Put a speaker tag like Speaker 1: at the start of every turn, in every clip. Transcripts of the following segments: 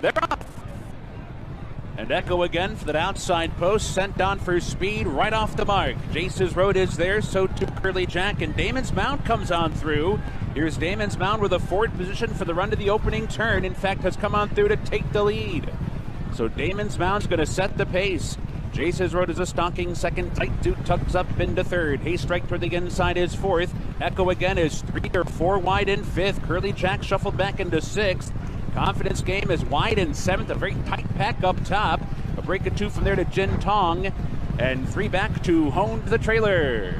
Speaker 1: they're off. And Echo again for that outside post, sent on for speed right off the mark. Jace's Road is there, so too Curly Jack, and Damon's Mount comes on through. Here's Damon's Mount with a forward position for the run to the opening turn. In fact, has come on through to take the lead. So Damon's Mount's going to set the pace. Jace's Road is a stalking second. Tight Suit tucks up into third. Haystrike toward the inside is fourth. Echo again is 3 or 4 wide in fifth. Curly Jack shuffled back into sixth. Confidence Game is wide in seventh. A very tight pack up top. A break of 2 from there to Jin Tong. And 3 back to Honed the trailer.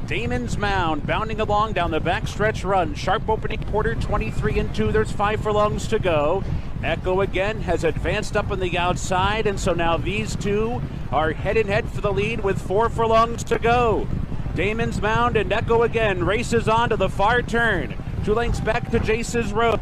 Speaker 1: Damon's Mound bounding along down the backstretch run. Sharp opening quarter, 23 and 2. There's 5 furlongs to go. Echo again has advanced up on the outside, and so now these two are head and head for the lead with 4 furlongs to go. Damon's Mound and Echo again races on to the far turn. 2 lengths back to Jace's Road.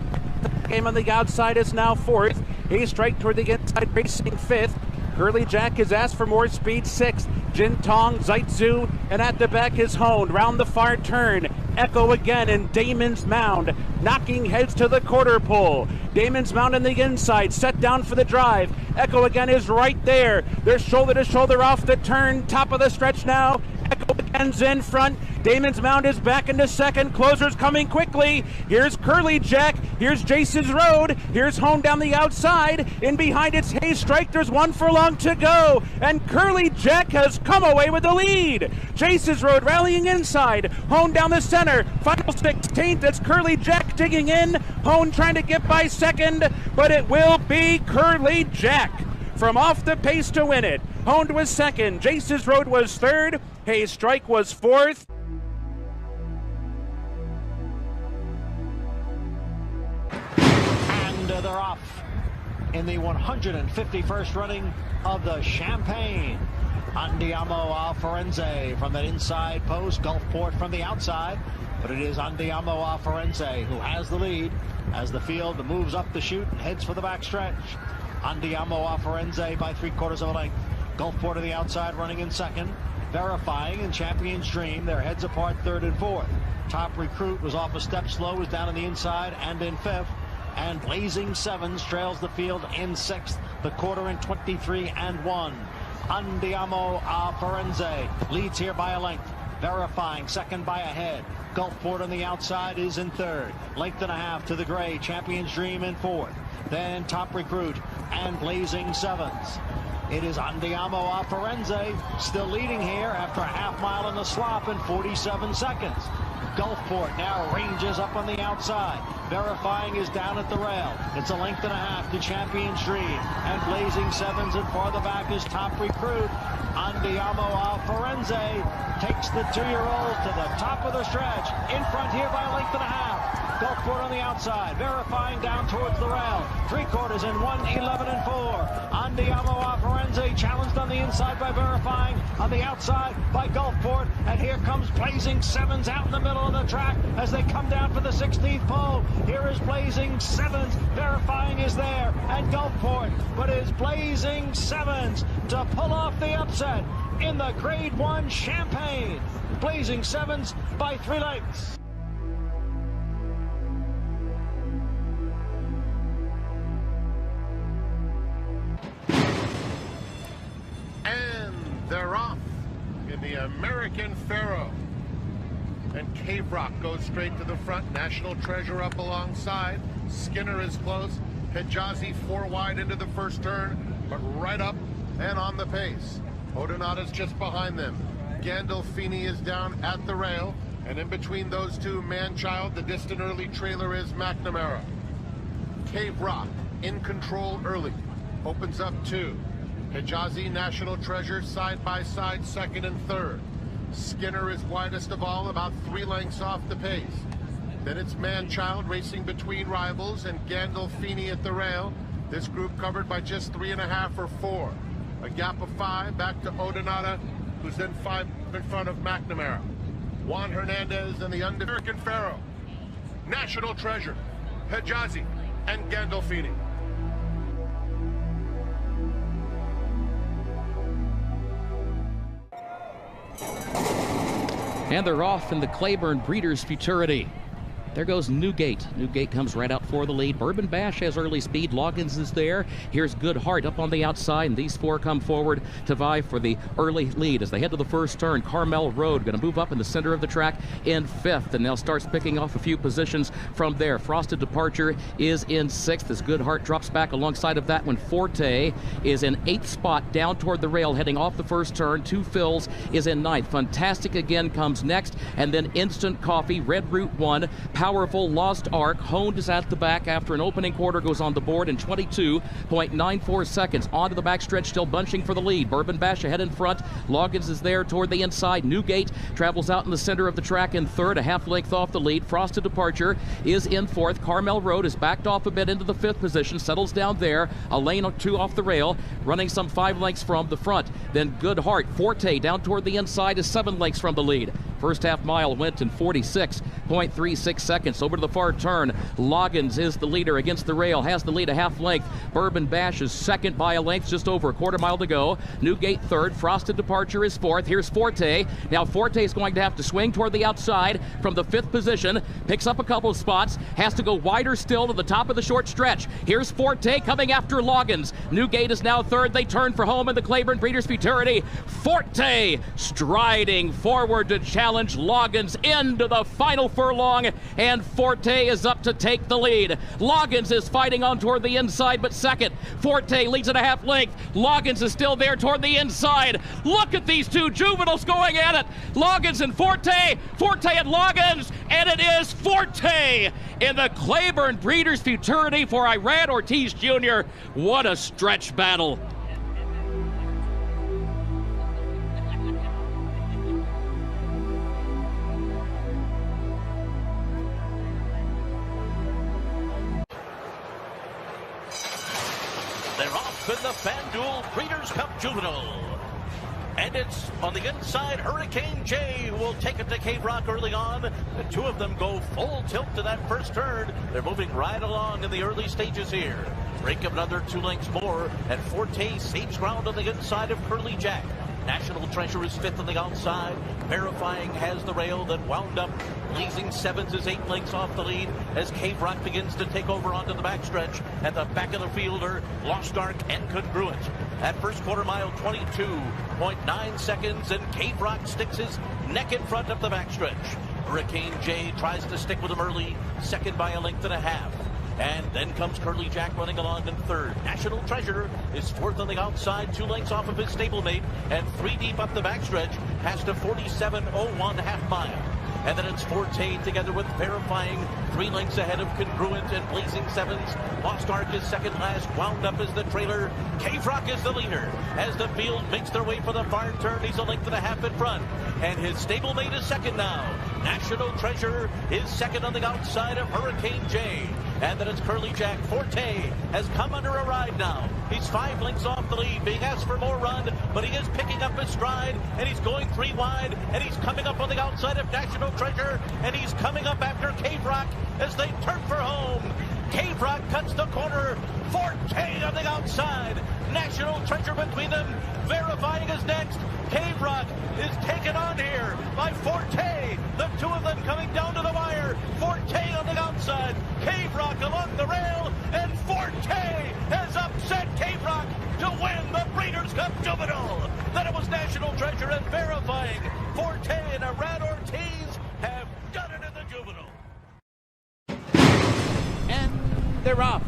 Speaker 1: Game on the outside is now fourth. Haystrike toward the inside, racing fifth. Curly Jack has asked for more speed, sixth. Jin Tong, Zaitzu, and at the back is Honed. Round the far turn, Echo again, and Damon's Mound knocking heads to the quarter pole. Damon's Mound on the inside, set down for the drive. Echo again is right there. They're shoulder to shoulder off the turn, top of the stretch now. Echo again's in front. Damon's Mound is back into second. Closer's coming quickly. Here's Curly Jack. Here's Jace's Road. Here's Honed down the outside. In behind it's Haystrike. There's 1 furlong to go. And Curly Jack has come away with the lead. Jace's Road rallying inside. Honed down the center. Final 16th. That's Curly Jack digging in. Honed trying to get by second. But it will be Curly Jack from off the pace to win it. Honed was second. Jace's Road was third. Haystrike was fourth.
Speaker 2: They're off in the 151st running of the Champagne. Andiamo a Firenze from that inside post. Gulfport from the outside, but it is Andiamo a Firenze who has the lead as the field moves up the chute and heads for the backstretch. Andiamo a Firenze by 3/4 of a length. Gulfport on the outside running in second. Verifying and Champion's Dream, their heads apart third and fourth. Top Recruit was off a step slow, was down on the inside and in fifth. And Blazing Sevens trails the field in sixth, the quarter in 23 and 1. Andiamo a Firenze leads here by a length. Verifying second by a head. Gulfport on the outside is in third. Length and a half to the gray. Champion's Dream in fourth. Then Top Recruit and Blazing Sevens. It is Andiamo a Firenze still leading here after a half mile in the slop in 47 seconds. Gulfport now ranges up on the outside. Verifying is down at the rail. It's a length and a half to Champion's Dream. And Blazing Sevens, and farther back is Top Recruit. Andiamo a Firenze takes the 2-year-old to the top of the stretch. In front here by a length and a half. Gulfport on the outside. Verifying down towards the rail. 3/4 in 1, 11 and 4. Andiamo a Firenze challenged on the inside by Verifying. On the outside by Gulfport. And here comes Blazing Sevens out in the middle of the track as they come down for the 16th pole. Here is Blazing Sevens. Verifying is there. And Gulfport. But is Blazing Sevens to pull off the upset in the Grade 1 Champagne. Blazing Sevens by 3 lengths.
Speaker 3: They're off in the American Pharaoh. And Cave Rock goes straight to the front. National Treasure up alongside. Skinner is close. Hijazi 4 wide into the first turn, but right up and on the pace. Odonata's just behind them. Gandolfini is down at the rail. And in between those two, Manchild, the distant early trailer is McNamara. Cave Rock in control early. Opens up 2. Hijazi, National Treasure, side by side, second and third. Skinner is widest of all, about 3 lengths off the pace. Then it's Manchild racing between rivals and Gandolfini at the rail. This group covered by just 3.5 or 4. A gap of 5 back to Odonata, who's then 5 in front of McNamara. Juan Hernandez and the American Pharaoh. National Treasure, Hijazi, and Gandolfini.
Speaker 4: And they're off in the Claiborne Breeders' Futurity. There goes Newgate. Newgate comes right out for the lead. Bourbon Bash has early speed. Loggins is there. Here's Good Heart up on the outside, and these four come forward to vie for the early lead as they head to the first turn. Carmel Road going to move up in the center of the track in fifth, and now starts picking off a few positions from there. Frosted Departure is in sixth as Good Heart drops back alongside of that one. Forte is in eighth spot down toward the rail heading off the first turn. Two Fills is in ninth. Fantastic Again comes next, and then Instant Coffee, Red Route 1, Powerful, Lost Ark. Honed is at the back after an opening quarter goes on the board in 22.94 seconds. Onto the backstretch, still bunching for the lead. Bourbon Bash ahead in front. Loggins is there toward the inside. Newgate travels out in the center of the track in third, a half length off the lead. Frosted Departure is in fourth. Carmel Road is backed off a bit into the fifth position, settles down there. A lane or two off the rail, running some 5 lengths from the front. Then Good Heart, Forte down toward the inside is 7 lengths from the lead. First half mile went in 46.36 seconds. Over to the far turn. Loggins is the leader against the rail, has the lead a half length. Bourbon Bash is second by a length, just over a quarter mile to go. Newgate third. Frosted Departure is fourth. Here's Forte. Now Forte is going to have to swing toward the outside from the fifth position. Picks up a couple of spots. Has to go wider still to the top of the short stretch. Here's Forte coming after Loggins. Newgate is now third. They turn for home in the Claiborne Breeders' Futurity. Forte striding forward to challenge Loggins into the final furlong, and Forte is up to take the lead. Loggins is fighting on toward the inside, but second. Forte leads at a half length. Loggins is still there toward the inside. Look at these two juveniles going at it. Loggins and Forte. Forte and Loggins, and it is Forte in the Claiborne Breeders' Futurity for Iran Ortiz Jr. What a stretch battle.
Speaker 5: They're off in the FanDuel Breeders' Cup Juvenile. And it's on the inside, Hurricane J will take it to Cave Rock early on. The two of them go full tilt to that first turn. They're moving right along in the early stages here. Break of another 2 lengths more, and Forte saves ground on the inside of Curly Jack. National Treasure is fifth on the outside. Verifying has the rail that wound up. Blazing Sevens is 8 lengths off the lead as Cave Rock begins to take over onto the backstretch. At the back of the fielder, Lost Ark and Congruent. At first quarter mile, 22.9 seconds, and Cave Rock sticks his neck in front of the backstretch. Hurricane J tries to stick with him early, second by a length and a half. And then comes Curly Jack running along in third. National Treasure is fourth on the outside, 2 lengths off of his stablemate, and 3 deep up the backstretch, past a 47.01 half mile. And then it's Forte together with Verifying, 3 lengths ahead of Congruent and Blazing Sevens. Lost Ark is second last, wound up is the trailer. Cave Rock is the leader. As the field makes their way for the far turn, he's a length and a half in front. And his stablemate is second now. National Treasure is second on the outside of Hurricane J. And then it's Curly Jack. Forte has come under a ride now. He's 5 lengths off the lead, being asked for more run, but he is picking up his stride, and he's going 3 wide, and he's coming up on the outside of National Treasure, and he's coming up after Cave Rock as they turn for home. Cave Rock cuts the corner. Forte on the outside. National Treasure between them. Verifying is next. Cave Rock is taken on here by Forte. The two of them coming down to the wire. Forte on the outside. Cave Rock along the rail. And Forte has upset Cave Rock to win the Breeders' Cup Juvenile. Then it was National Treasure and Verifying. Forte and Iran Ortiz have done it in the Juvenile.
Speaker 1: And they're off.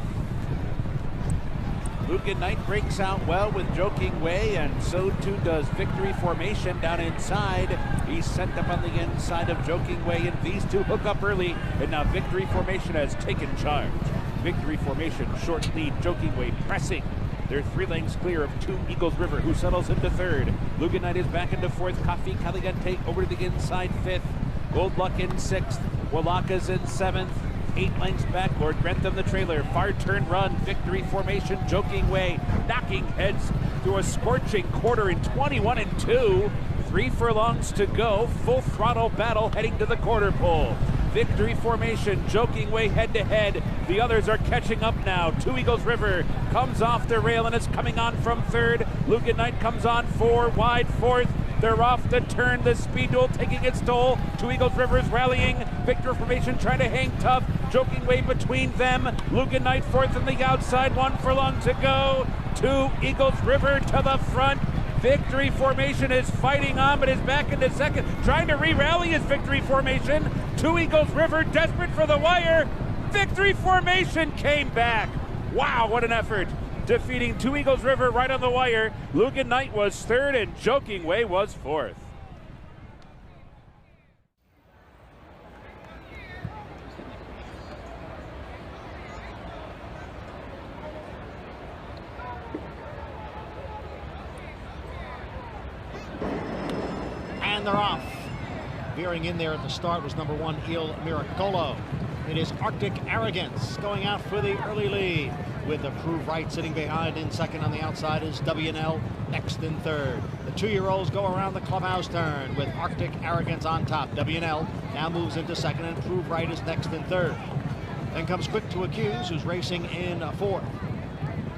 Speaker 1: Lucan Knight breaks out well with Joking Way, and so too does Victory Formation down inside. He's sent up on the inside of Joking Way, and these two hook up early, and now Victory Formation has taken charge. Victory Formation, short lead, Joking Way pressing. They're 3 lengths clear of 2 Eagles River, who settles into third. Lucan Knight is back into fourth. Coffee Caliente over to the inside fifth. Gold Luck in sixth. Walaka's in seventh. 8 lengths back, Lord Grantham the trailer. Far turn run, Victory Formation, Joking Way, knocking heads through a scorching quarter in 21 and 2. 3 furlongs to go, full throttle battle heading to the quarter pole. Victory Formation, Joking Way head to head. The others are catching up now. 2 Eagles River comes off the rail and is coming on from third. Lucan Knight comes on 4 wide fourth. They're off the turn. The speed duel taking its toll. Two Eagles Rivers rallying. Victor formation trying to hang tough. Joking way between them. Lugan Knight fourth on the outside. One furlong to go. Two Eagles River to the front. Victory formation is fighting on, but is back into second. Trying to re-rally his victory formation. Two Eagles River desperate for the wire. Victory formation came back. Wow, what an effort. Defeating Two Eagles River right on the wire. Lugan Knight was third and Joking Way was fourth.
Speaker 2: And they're off. Veering in there at the start was number 1, Il Miracolo. It is Arctic Arrogance going out for the early lead, with the Prove Right sitting behind. In second on the outside is WNL, next in third. The 2-year-olds go around the clubhouse turn with Arctic Arrogance on top. WNL now moves into second, and Prove Right is next in third. Then comes Quick to Accuse, who's racing in fourth.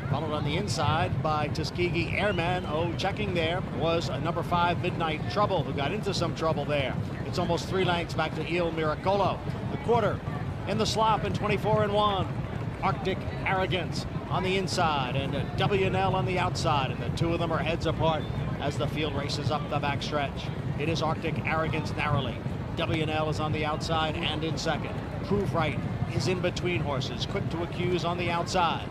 Speaker 2: Followed on the inside by Tuskegee Airman. Oh, checking there was number 5, Midnight Trouble, who got into some trouble there. It's almost 3 lengths back to Il Miracolo. The quarter in the slop in 24-1. Arctic Arrogance on the inside and WNL on the outside, and the two of them are heads apart as the field races up the backstretch. It is Arctic Arrogance narrowly. WNL is on the outside and in second. Prove Right is in between horses. Quick to Accuse on the outside.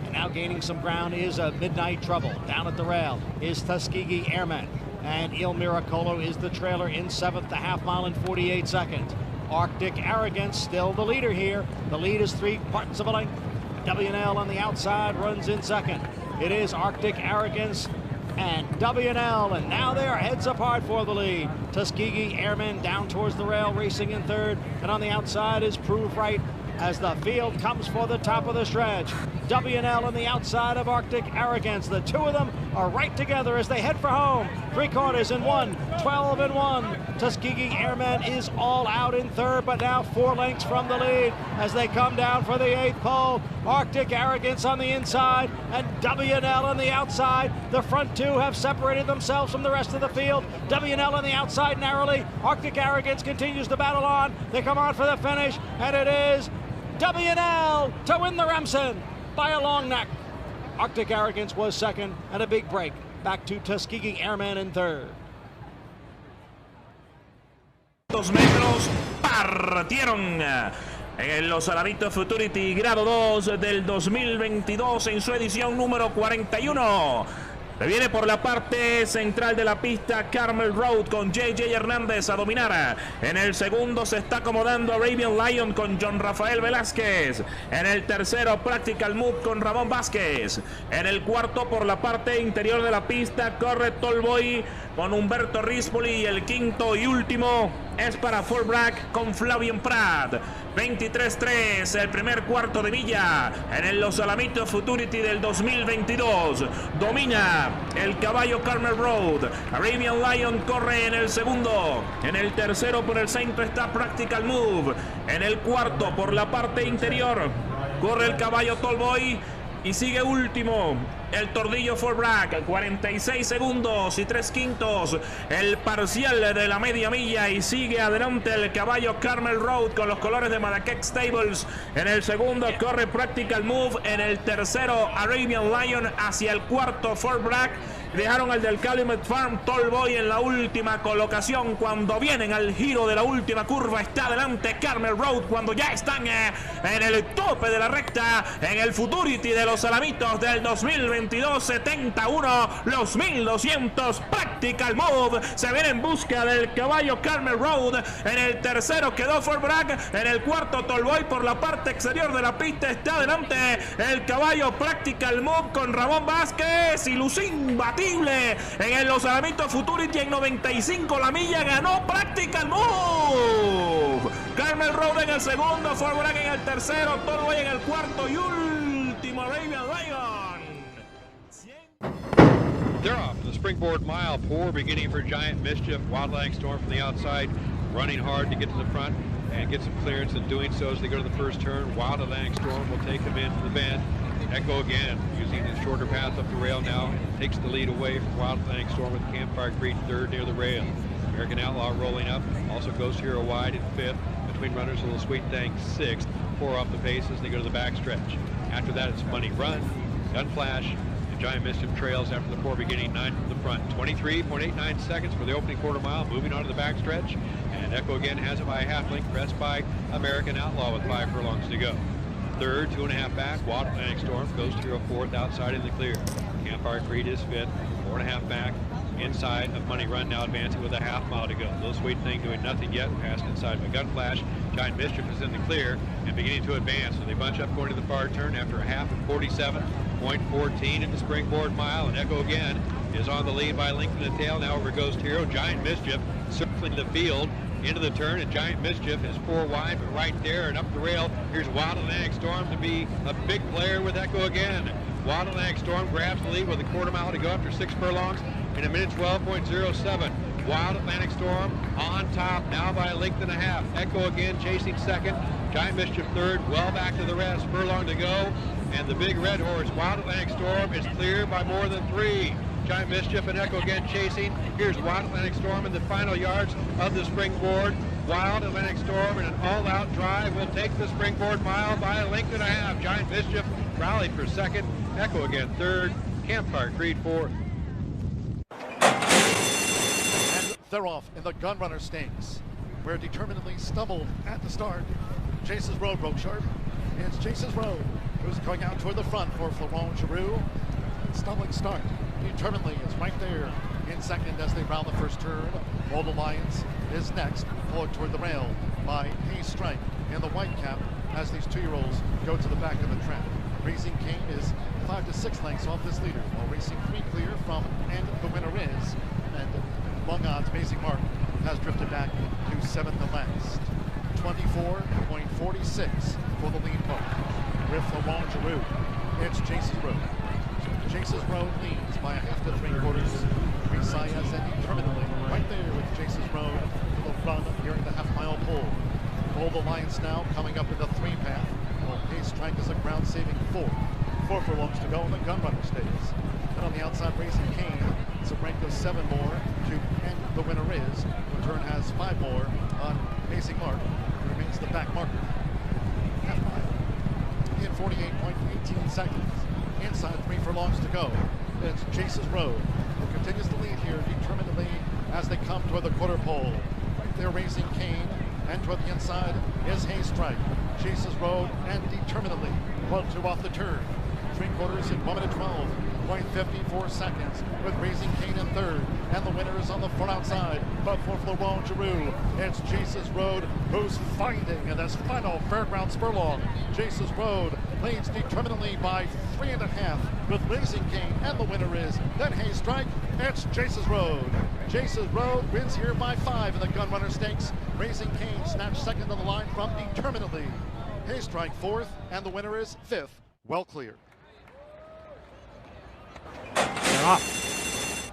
Speaker 2: And now gaining some ground is Midnight Trouble. Down at the rail is Tuskegee Airman. And Il Miracolo is the trailer in seventh, the half mile in 48 seconds. Arctic Arrogance still the leader here. The lead is 3/4 of a length. WNL on the outside runs in second. It is Arctic Arrogance and WNL, and now they are heads apart for the lead. Tuskegee Airmen down towards the rail, racing in third, and on the outside is Prove Right as the field comes for the top of the stretch. WNL on the outside of Arctic Arrogance. The two of them are right together as they head for home. 3/4 in 1, 12-1. Tuskegee Airman is all out in third, but now 4 lengths from the lead as they come down for the 8th pole. Arctic Arrogance on the inside and WNL on the outside. The front two have separated themselves from the rest of the field. WNL on the outside narrowly. Arctic Arrogance continues to battle on. They come on for the finish, and it is WNL to win the Remsen by a long neck. Arctic Arrogance was second, and a big break back to Tuskegee Airman in third.
Speaker 6: 2 metros partieron en los Alamitos Futurity grado 2 del 2022 en su edición número 41. Se viene por la parte central de la pista Carmel Road con JJ Hernández a dominar. En el segundo se está acomodando Arabian Lion con John Rafael Velázquez. En el tercero Practical Move con Ramón Vázquez. En el cuarto por la parte interior de la pista corre Tallboy con Humberto Rispoli. Y el quinto y último es para Fullback con Flavien Prat. 23-3 el primer cuarto de milla en los Alamitos Futurity del 2022. Domina el caballo Carmel Road. Arabian Lion corre en el segundo. En el tercero por el centro está Practical Move. En el cuarto por la parte interior corre el caballo Tallboy. Y sigue último el tordillo Fullback, 46 segundos y 3/5 el parcial de la media milla, y sigue adelante el caballo Carmel Road con los colores de Madakex Stables. En el segundo corre Practical Move, en el tercero Arabian Lion, hacia el cuarto Fullback. Dejaron al del Calumet Farm Tallboy en la última colocación. Cuando vienen al giro de la última curva está adelante Carmel Road, cuando ya están en el tope de la recta en el Futurity de los Alamitos del 2022. 71 los 1200. Practical Move se viene en busca del caballo Carmel Road. En el tercero quedó Fullback. En el cuarto Tallboy por la parte exterior de la pista está adelante el caballo Practical Move con Ramón Vázquez y Lucín Batí. En los Alamitos Futurity en 95 la milla ganó Practical Move. Carmel Road en el segundo, Fullback en el tercero, Tallboy en el cuarto y último Arabian Lion.
Speaker 7: They're off the springboard mile. Poor beginning for Giant Mischief. Wildlang Storm from the outside, running hard to get to the front and get some clearance, and doing so as they go to the first turn. Wildlang Storm will take them into the bend. Echo again, using his shorter path up the rail now, takes the lead away from Wild Atlantic Storm with Campfire Creed third near the rail. American Outlaw rolling up, also Ghost Hero wide in fifth. Between runners, Little Sweet Thing sixth. 4 off the paces, and they go to the backstretch. After that, it's Money Run, Gun Flash, and Giant Mischief trails after the 4 beginning 9 from the front. 23.89 seconds for the opening quarter mile, moving on to the backstretch. And Echo again has it by a half length, pressed by American Outlaw with 5 furlongs to go. Third, 2.5 back, Wild Atlantic Storm, Ghost Hero fourth, outside in the clear. Campfire Creed is fifth, 4.5 back. Inside of Money Run now advancing with a half mile to go. Little Sweet Thing doing nothing yet, passed inside by Gun Flash. Giant Mischief is in the clear and beginning to advance. So they bunch up going to the far turn after a half of 47.14 in the springboard mile. And Echo again is on the lead by a length and a tail now over Ghost Hero. Giant Mischief circling the field into the turn, and Giant Mischief is 4 wide, but right there and up the rail. Here's Wild Atlantic Storm to be a big player with Echo again. Wild Atlantic Storm grabs the lead with a quarter mile to go after 6 furlongs in a minute 12.07. Wild Atlantic Storm on top now by a length and a half. Echo again chasing second. Giant Mischief third, well back to the rest. Furlong to go, and the big red horse, Wild Atlantic Storm, is clear by more than 3. Giant Mischief and Echo again chasing. Here's Wild Atlantic Storm in the final yards of the springboard. Wild Atlantic Storm in an all-out drive will take the springboard mile by a length and a half. Giant Mischief rallied for second. Echo again third. Campfire Creed fourth.
Speaker 8: And they're off in the Gunrunner Stakes, where Determinedly stumbled at the start. Chase's Road broke sharp. It's Chase's Road who's going out toward the front for Florent Giroux. Stumbling start. Determinedly is right there in second as they round the first turn. Bold Alliance is next, followed toward the rail by Hay Strike in the white cap as these 2-year-olds go to the back of the track. Racing Cane is 5 to 6 lengths off this leader, while Racing 3 clear from And the Winner Is, and long odds Amazing Mark has drifted back to 7th and last. 24.46 for the lead mark. With Florent Giroux, it's Chase's Road. Chase's Road leads by a half to 3/4. Visayas and Determinedly right there with Chase's Road to the front during the half-mile pull. Bold Alliance now coming up in the 3 path. While Hay Strike is a ground-saving 4. 4 furlongs to go in the Gunrunner Stakes. Then on the outside, Racing Cane, it's a rank of 7 more to And the Winner Is. Return has 5 more on Amazing Mark, who remains the back marker. Half mile in 48.18 seconds. Inside 3 furlongs to go. It's Chase's Road, who continues to lead here determinedly as they come toward the quarter pole. Right there, Racing Cane, and toward the inside is Hay Strike. Chase's Road and Determinedly 1-2 off the turn. 3/4 in 1 minute 12.54 seconds with Racing Cane in third, and the winner is on the front outside. But for Florent Giroux, it's Chase's Road who's finding in this final fairgrounds furlong. Chase's Road leads Determinedly by 3.5 with Racing Cane, and the winner is then Hay Strike. It's Chase's Road. Chase's Road wins here by 5 in the Gunrunner Stakes. Racing Cane snatched second on the line from Determinedly. Hay Strike 4th, and the winner is 5th. Well clear.
Speaker 9: They're off.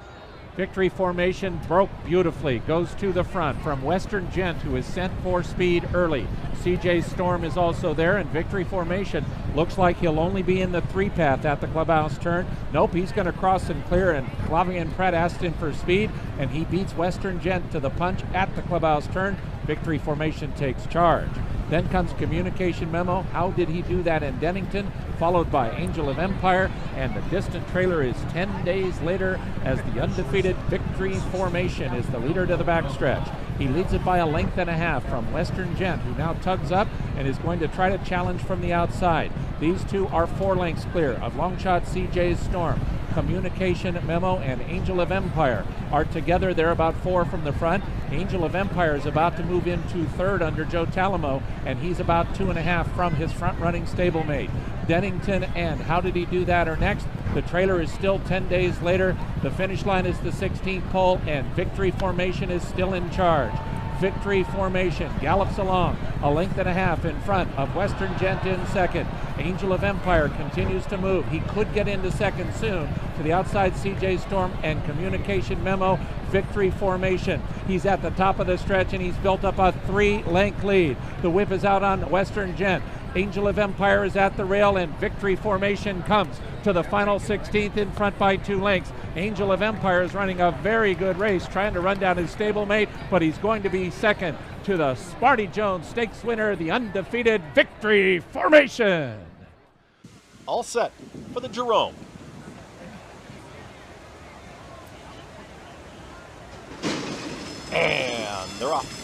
Speaker 9: Victory formation broke beautifully. Goes to the front from Western Gent, who is sent for speed early. CJ Storm is also there, and victory formation looks like he'll only be in the 3 path at the clubhouse turn. Nope, he's going to cross and clear, and Clavian Pratt asked him for speed, and he beats Western Gent to the punch at the clubhouse turn. Victory formation takes charge. Then comes Communication Memo. How did he do that in Dennington? Followed by Angel of Empire, and the distant trailer is 10 days later as the undefeated Victory Formation is the leader to the backstretch. He leads it by a length and a half from Western Gent, who now tugs up and is going to try to challenge from the outside. These two are 4 lengths clear of Longshot CJ's Storm. Communication Memo and Angel of Empire are together. They're about 4 from the front. Angel of Empire is about to move into third under Joe Talamo, and he's about 2.5 from his front-running stablemate. Dennington and How Did He Do That are next. The trailer is still 10 days later. The finish line is the 16th pole, and Victory Formation is still in charge. Victory Formation gallops along a length and a half in front of Western Gent in second. Angel of Empire continues to move. He could get into second soon. To the outside, CJ Storm and Communication Memo. Victory Formation. He's at the top of the stretch, and he's built up a 3-length lead. The whip is out on Western Gent. Angel of Empire is at the rail, and Victory Formation comes to the final 16th in front by 2 lengths. Angel of Empire is running a very good race, trying to run down his stablemate, but he's going to be second to the Sparty Jones Stakes winner, the undefeated Victory Formation.
Speaker 10: All set for the Jerome. And they're off.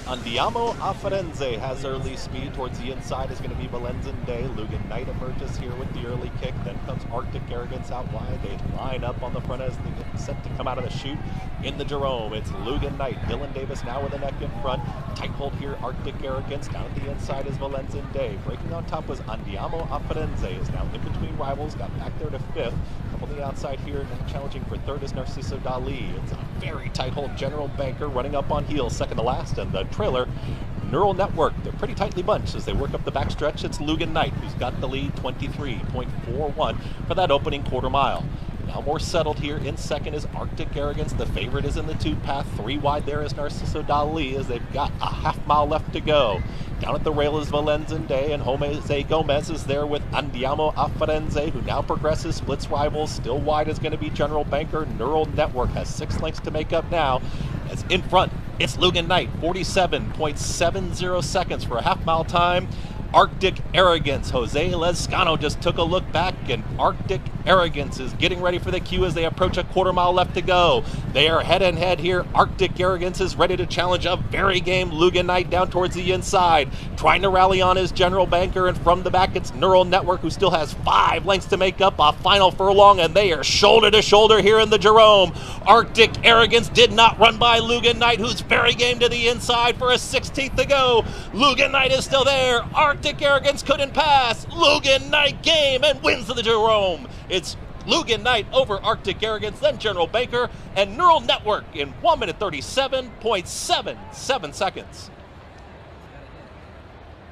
Speaker 10: Andiamo a Firenze has early speed. Towards the inside is going to be Valenzen Day. Lugan Knight emerges here with the early kick. Then comes Arctic Arrogance out wide. They line up on the front as they get set to come out of the chute. In the Jerome, it's Lugan Knight. Dylan Davis now with a neck in front. Tight hold here, Arctic Arrogance. Down at the inside is Valenzen Day. Breaking on top was Andiamo a Firenze. Is now in between rivals. Got back there to 5th. Up on the outside here, now challenging for 3rd is Narciso Dali. It's a very tight hold. General Banker running up on heels, second to last. And the trailer, Neural Network. They're pretty tightly bunched as they work up the backstretch. It's Lugan Knight who's got the lead, 23.41 for that opening quarter mile. Now more settled here. In second is Arctic Arrogance. The favorite is in the 2 path. 3 wide there is Narciso Dali as they've got a half-mile left to go. Down at the rail is Valenzen Day, and Jose Gomez is there with Andiamo a Firenze, who now progresses, splits rivals. Still wide is going to be General Banker. Neural Network has 6 lengths to make up now. As in front, it's Lugan Knight, 47.70 seconds for a half-mile time. Arctic Arrogance. Jose Lezcano just took a look back, and Arctic Arrogance is getting ready for the cue as they approach a quarter mile left to go. They are head and head here. Arctic Arrogance is ready to challenge a very game Lugan Knight down towards the inside. Trying to rally on his General Banker, and from the back it's Neural Network, who still has 5 lengths to make up a final furlong, and they are shoulder to shoulder here in the Jerome. Arctic Arrogance did not run by Lugan Knight, who's very game to the inside for a 16th to go. Lugan Knight is still there. Arctic Arrogance couldn't pass. Lugan Knight game and wins the Jerome. It's Lugan Knight over Arctic Arrogance, then General Banker, and Neural Network in 1 minute 37.77 seconds.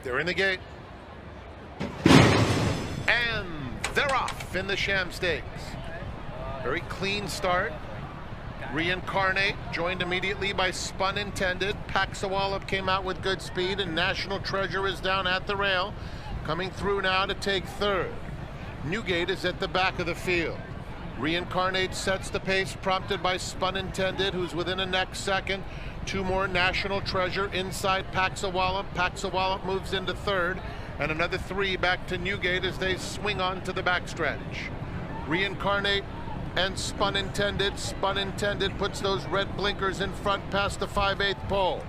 Speaker 3: They're in the gate. And they're off in the Sham Stakes. Very clean start. Reincarnate joined immediately by Spun Intended. Paxawallop came out with good speed, and National Treasure is down at the rail. Coming through now to take 3rd. Newgate is at the back of the field. Reincarnate sets the pace, prompted by Spun Intended, who's within a neck second. 2 more National Treasure inside Paxawallop. Paxawallop moves into 3rd, and another 3 back to Newgate as they swing on to the backstretch. Reincarnate and Spun Intended. Spun Intended puts those red blinkers in front past the 5/8 pole.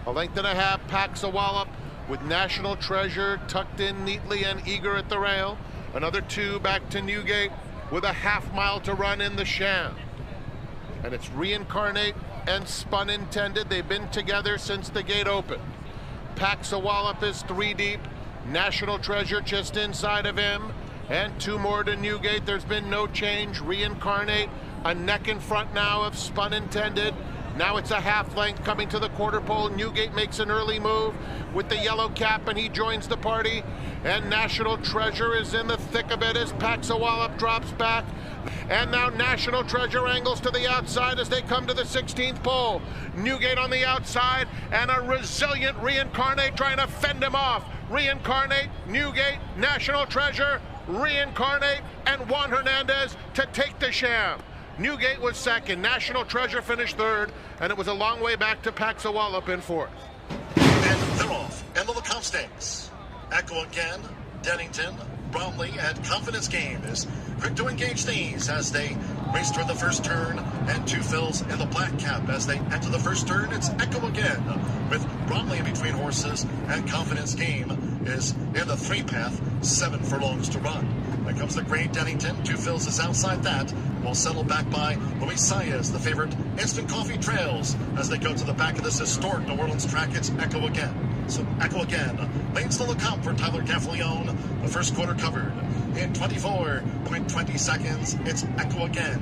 Speaker 3: A length and a half, Paxawallop with National Treasure tucked in neatly and eager at the rail. Another 2 back to Newgate with a half-mile to run in the Sham. And it's Reincarnate and Spun Intended. They've been together since the gate opened. Paxawallop is 3 deep. National Treasure just inside of him. And 2 more to Newgate. There's been no change. Reincarnate, a neck in front now of Spun Intended. Now it's a half length coming to the quarter pole. Newgate makes an early move with the yellow cap, and he joins the party. And National Treasure is in the thick of it as Paxawallop drops back. And now National Treasure angles to the outside as they come to the 16th pole. Newgate on the outside, and a resilient Reincarnate trying to fend him off. Reincarnate, Newgate, National Treasure, Reincarnate, and Juan Hernandez to take the Sham. Newgate was second, National Treasure finished 3rd, and it was a long way back to Paxawallop in 4th.
Speaker 11: And they're off. End of the comp stakes. Echo again, Dennington, Bromley, and Confidence Game is quick to engage these as they race toward the first turn, and 2 fills in the black cap as they enter the first turn. It's Echo again with Bromley in between horses, and Confidence Game is in the 3 path, 7 furlongs to run. There comes the gray Dennington. 2 fills is outside that. Will settle back by Luis Saez, the favorite. Instant Coffee trails as they go to the back of this historic New Orleans track. It's Echo again. So Echo again leads the lookout for Tyler Gaffalione. The first quarter covered in 24.20 seconds. It's Echo again.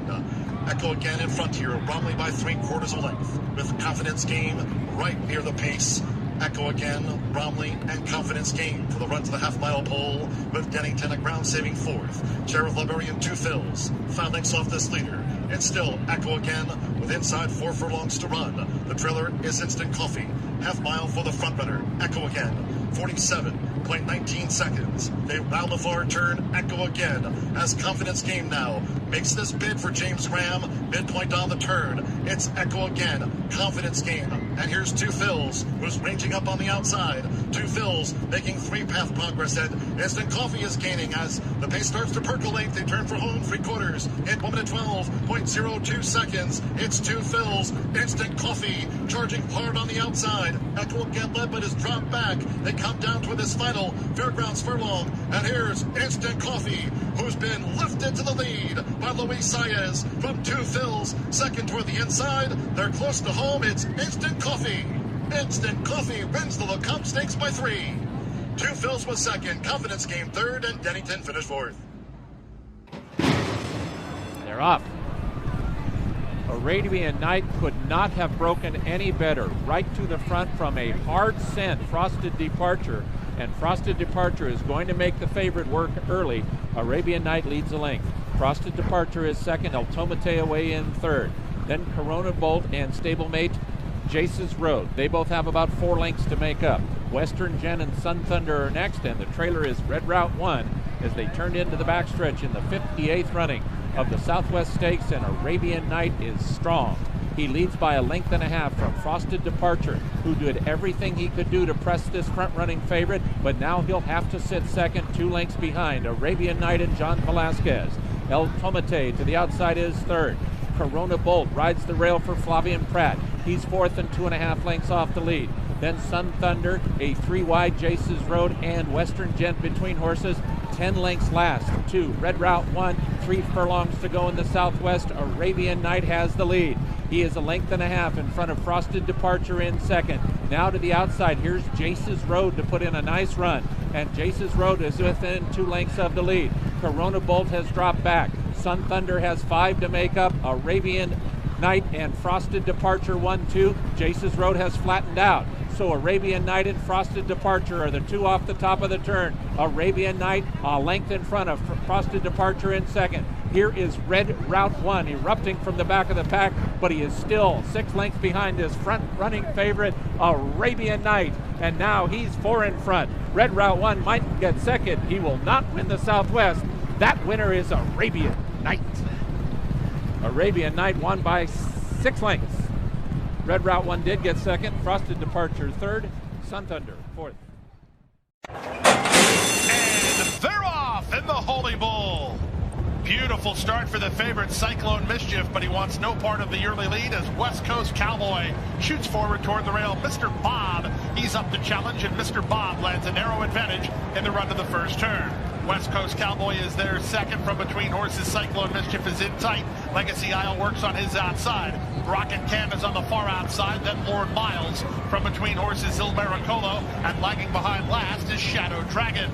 Speaker 11: Echo again in front here. Bromley by 3/4 a length with Confidence Game right near the pace. Echo again, Bromley, and Confidence Game for the run to the half-mile pole with Dennington a ground-saving 4th. Sheriff Liberian 2 fills, 5 lengths off this leader. It's still Echo again with inside 4 furlongs to run. The trailer is Instant Coffee. Half-mile for the front runner. Echo again, 47 2.19 seconds. They round the far turn, Echo again, as Confidence Game now makes this bid for James Graham, midpoint on the turn. It's Echo again, Confidence Game. And here's Two Phils, who's ranging up on the outside. Two Phils making three-path progress, and Instant Coffee is gaining as the pace starts to percolate. They turn for home, 3/4, in 1 minute 12.02 seconds. It's Two Phils, Instant Coffee, charging hard on the outside. Echo again led, but is dropped back. They come down to this final Fairgrounds furlong, and here's Instant Coffee, who's been lifted to the lead by Luis Saez from Two Phils. Second toward the inside, they're close to home. It's Instant Coffee. Instant Coffee wins the Lecomte Stakes by 3. Two Phils was second, Confidence Game third, and Dennington finished fourth.
Speaker 9: They're off. Arabian Night could not have broken any better. Right to the front from a hard scent, Frosted Departure. And Frosted Departure is going to make the favorite work early. Arabian Night leads the length. Frosted Departure is second, El Tomate away in third. Then Corona Bolt and stablemate Jace's Road. They both have about 4 lengths to make up. Western Gen and Sun Thunder are next, and the trailer is Red Route 1 as they turn into the backstretch in the 58th running of the Southwest Stakes, and Arabian Night is strong. He leads by a length and a half from Frosted Departure, who did everything he could do to press this front-running favorite, but now he'll have to sit second, 2 lengths behind Arabian Night and John Velasquez. El Tomate to the outside is third. Corona Bolt rides the rail for Flavian Pratt. He's fourth and 2.5 lengths off the lead. Then Sun Thunder, a 3 wide Jace's Road, and Western Gent between horses. 10 lengths last to Red Route 1, 3 furlongs to go in the Southwest. Arabian Night has the lead. He is a length and a half in front of Frosted Departure in second. Now to the outside, here's Jace's Road to put in a nice run, and Jace's Road is within 2 lengths of the lead. Corona Bolt has dropped back. Sun Thunder has 5 to make up. Arabian Night and Frosted Departure 1-2. Jace's Road has flattened out. So Arabian Night and Frosted Departure are the 2 off the top of the turn. Arabian Night a length in front of Frosted Departure in second. Here is Red Route 1 erupting from the back of the pack, but he is still 6 lengths behind his front-running favorite, Arabian Night. And now he's 4 in front. Red Route 1 might get second. He will not win the Southwest. That winner is Arabian Night. Arabian Night won by 6 lengths. Red Route 1 did get second. Frosted Departure third. Sun Thunder fourth.
Speaker 5: And they're off in the Holy Bull. Beautiful start for the favorite Cyclone Mischief, but he wants no part of the early lead as West Coast Cowboy shoots forward toward the rail. Mr. Bob, he's up to challenge, and Mr. Bob lands a narrow advantage in the run to the first turn. West Coast Cowboy is there second from between horses. Cyclone Mischief is in tight. Legacy Isle works on his outside. Rocket Can is on the far outside. Then Lord Miles from between horses. Il Maracolo, and lagging behind last is Shadow Dragon.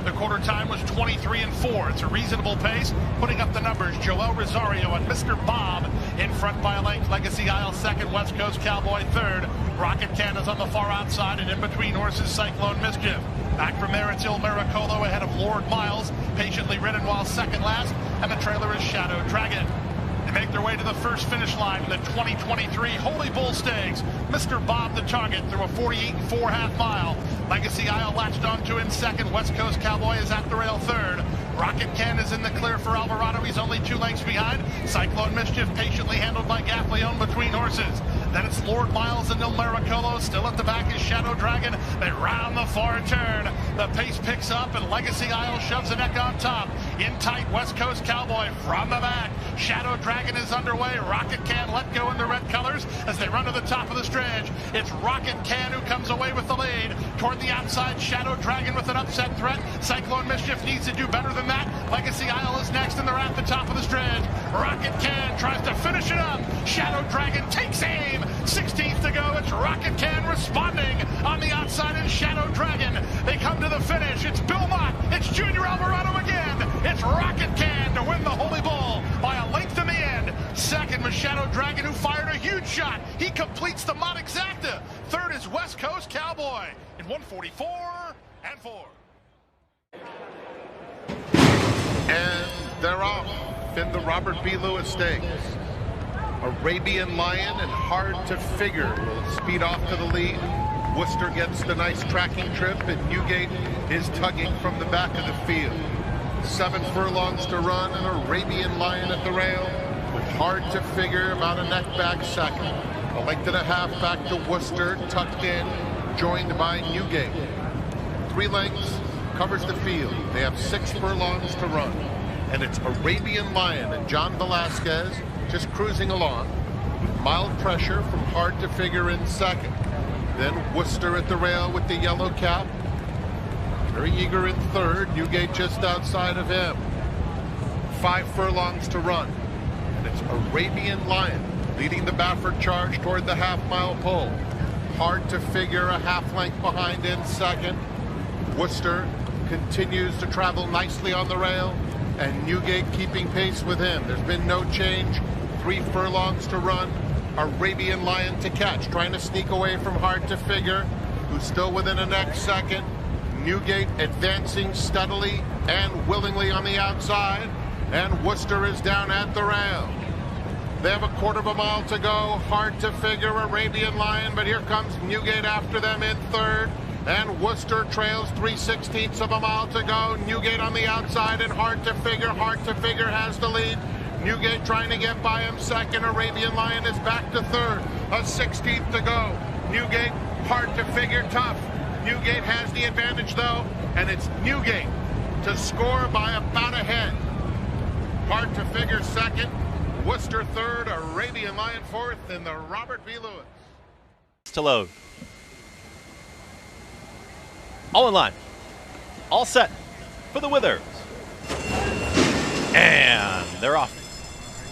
Speaker 5: The quarter time was 23-4. It's a reasonable pace. Putting up the numbers, Joel Rosario and Mr. Bob in front by a length. Legacy Isle second, West Coast Cowboy third. Rocket Can is on the far outside, and in between horses, Cyclone Mischief. Back from there, it's Il Maracolo ahead of Lord Miles, patiently ridden while second last, and the trailer is Shadow Dragon. They make their way to the first finish line in the 2023 Holy Bull Stakes. Mr. Bob the target through a 48-4 half mile. Legacy Isle latched onto in second. West Coast Cowboy is at the rail third. Rocket Can is in the clear for Alvarado. He's only 2 lengths behind. Cyclone Mischief patiently handled by Gaffleon between horses. Then it's Lord Miles and Il Maracolo. Still at the back is Shadow Dragon. They round the far turn. The pace picks up, and Legacy Isle shoves the neck on top. In tight, West Coast Cowboy from the back. Shadow Dragon is underway. Rocket Can let go in the red colors as they run to the top of the stretch. It's Rocket Can who comes away with the lead. Toward the outside, Shadow Dragon with an upset threat. Cyclone Mischief needs to do better than that. Legacy Isle is next, and they're at the top of the stretch. Rocket Can tries to finish it up. Shadow Dragon takes aim. 16th to go. It's Rocket Can responding on the outside, and Shadow Dragon. They come to the finish. It's Bill Mott. It's Junior Alvarado again. It's Rocket Can to win the Holy Bull by a length in the end. Second was Shadow Dragon, who fired a huge shot. He completes the Mott Exacta. Third is West Coast Cowboy in 144-4.
Speaker 3: And they're off in the Robert B. Lewis Stakes. Arabian Lion and Hard to Figure will speed off to the lead. Worcester gets the nice tracking trip, and Newgate is tugging from the back of the field. 7 furlongs to run, an Arabian Lion at the rail, with Hard to Figure about a neck back second. A length and a half back to Worcester, tucked in, joined by Newgate. 3 lengths, covers the field. They have 6 furlongs to run. And it's Arabian Lion and John Velasquez just cruising along with mild pressure from Hard to Figure in second. Then Worcester at the rail with the yellow cap. Very eager in third. Newgate just outside of him. 5 furlongs to run. And it's Arabian Lion leading the Baffert charge toward the half-mile pole. Hard to Figure a half length behind in second. Worcester continues to travel nicely on the rail, and Newgate keeping pace with him. There's been no change. 3 furlongs to run. Arabian Lion to catch, trying to sneak away from Hard to Figure, who's still within a neck second. Newgate advancing steadily and willingly on the outside, and Worcester is down at the rail. They have a quarter of a mile to go. Hard to Figure, Arabian Lion, but here comes Newgate after them in third. And Worcester trails 3/16 of a mile to go. Newgate on the outside and Hard to Figure. Hard to Figure has the lead. Newgate trying to get by him second. Arabian Lion is back to third. A 16th to go. Newgate, Hard to Figure, tough. Newgate has the advantage though, and it's Newgate to score by about a head. Hard to Figure second. Worcester third. Arabian Lion fourth in the Robert B. Lewis.
Speaker 10: To load. All in line. All set for the Withers. And they're off.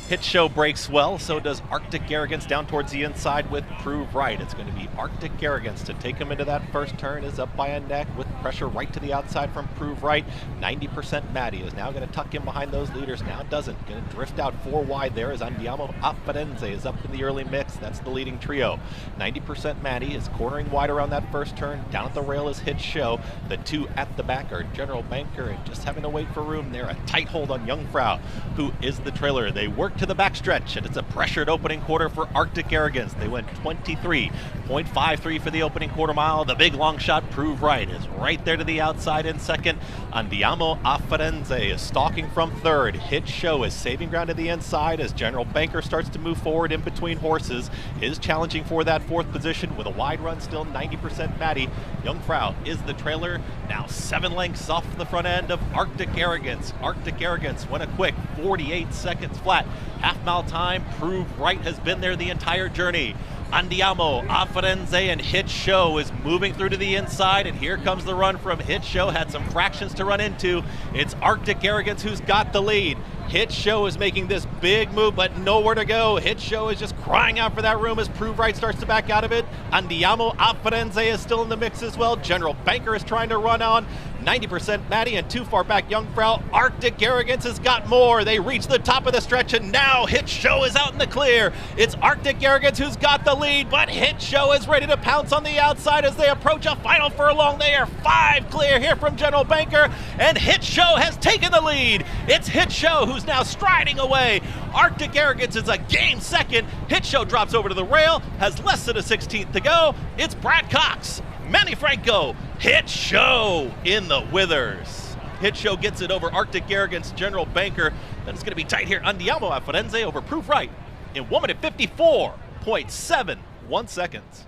Speaker 10: Hit Show breaks well, so does Arctic Arrogance down towards the inside with Prove Right. It's going to be Arctic Arrogance to take him into that first turn, is up by a neck with pressure right to the outside from Prove Right. 90% Maddie is now going to tuck in behind those leaders. Now doesn't. Going to drift out 4 wide there as Andiamo Afarense is up in the early mix. That's the leading trio. 90% Maddie is cornering wide around that first turn. Down at the rail is Hit Show. The 2 at the back are General Banker and just having to wait for room there. A tight hold on Jungfrau, who is the trailer. They work to the backstretch, and it's a pressured opening quarter for Arctic Arrogance. They went 23.53 for the opening quarter mile. The big long shot Prove Right is right there to the outside in second. Andiamo Afarense is stalking from third. Hit Show is saving ground to the inside as General Banker starts to move forward in between horses. Is challenging for that 4th position with a wide run still. 90% Maddie. Jungfrau is the trailer. Now 7 lengths off the front end of Arctic Arrogance. Arctic Arrogance went a quick 48 seconds flat. Half-mile time. Prove Right has been there the entire journey. Andiamo Afarense and Hit Show is moving through to the inside, and here comes the run from Hit Show. Had some fractions to run into. It's Arctic Arrogance who's got the lead. Hit Show is making this big move, but nowhere to go. Hit Show is just crying out for that room as Prove Right starts to back out of it. Andiamo Afarense is still in the mix as well. General Banker is trying to run on. 90% Maddie and too far back Jungfrau. Arctic Arrogance has got more. They reach the top of the stretch, and now Hit Show is out in the clear. It's Arctic Arrogance who's got the lead, but Hit Show is ready to pounce on the outside as they approach a final furlong. They are 5 clear here from General Banker, and Hit Show has taken the lead. It's Hit Show who's now striding away. Arctic Arrogance is a game second. Hit Show drops over to the rail, has less than a 16th to go. It's Brad Cox, Manny Franco, Hit Show in the Withers. Hit Show gets it over Arctic Arrogance, General Banker. Then it's going to be tight here. Andiamo Afarense over Prove Right in 1 minute 54.71 seconds.